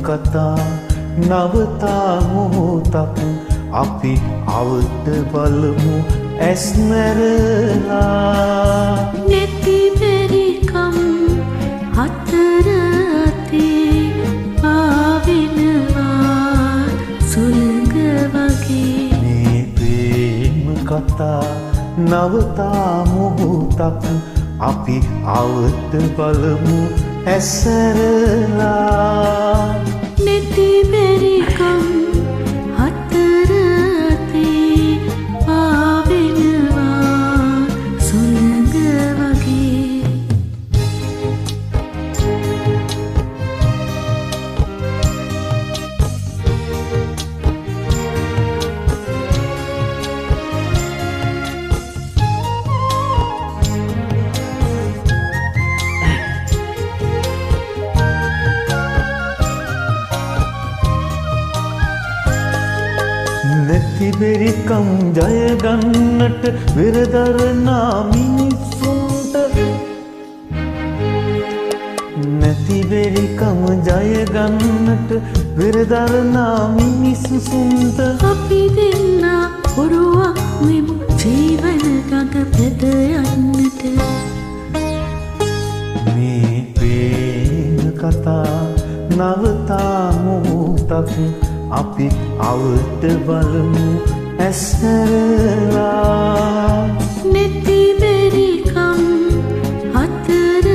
කතා නවතා මොහොතක් අපි අවුත් බලමු ඇස් නැරලා නැති බැරිකම් හතර අතේ පාවෙනවා සුළඟ වගේ මේ ප්‍රේම කතා නවතා මොහොතක් අපි අවුත් බලමු ඇස් නැරලා නැති බැරිකම් හතර අතේ පාවෙනවා සුළඟ වගේ නැති බැරිකම් ජය ගන්නට වෙරදරනා මිනිස්සුන්ට නැති බැරිකම ජය ගන්නට වෙරදරනා මිනිස්සුන්ට අපි දෙන්න ඔරුවක් මෙමු ජීවන ගඟ පැද යන්නට මේ ප්‍රේම කතා නවතා මොහොතක් අපි අවුත් බලමු ඇස් නැරලා නැති බැරිකම් හතර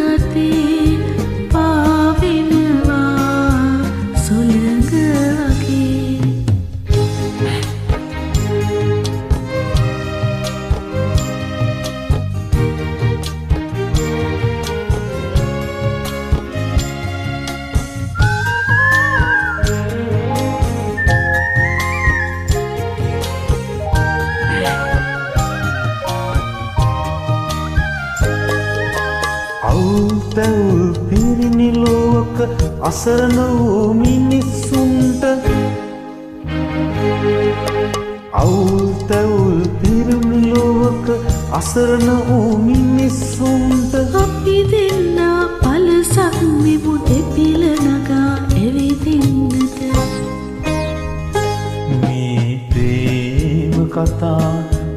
අතේ පාවෙනවා සුළඟ වගේ අවුල් පිරිනි ලෝක අසරණ වූ මිනිස්සුන්ට අවුල් පිරිනි ලෝක අසරණ වූ මිනිස්සුන්ට අපි දෙන්න පලසක් මෙමු දෙපිල නගා ඇවිදින්නට මේ ප්‍රේම කතා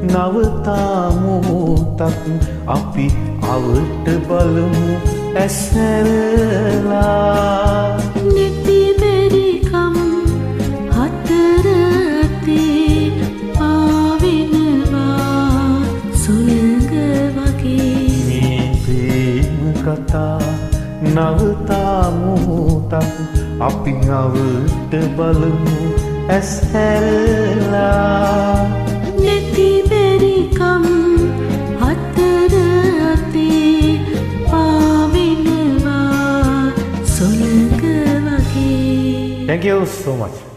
නවතා මොහොතක් අපි අවුත් බලමු ඇස් නැරලා නැති බැරිකම් හතර අතේ පාවෙනවා සුළඟ වගේ මේ ප්‍රේම කතා නවතා මොහොතක් අපි අවුත් බලමු ඇස් නැරලා නැති බැරිකම් හතර අතේ පාවෙනවා සුළඟ වගේ Thank you so much.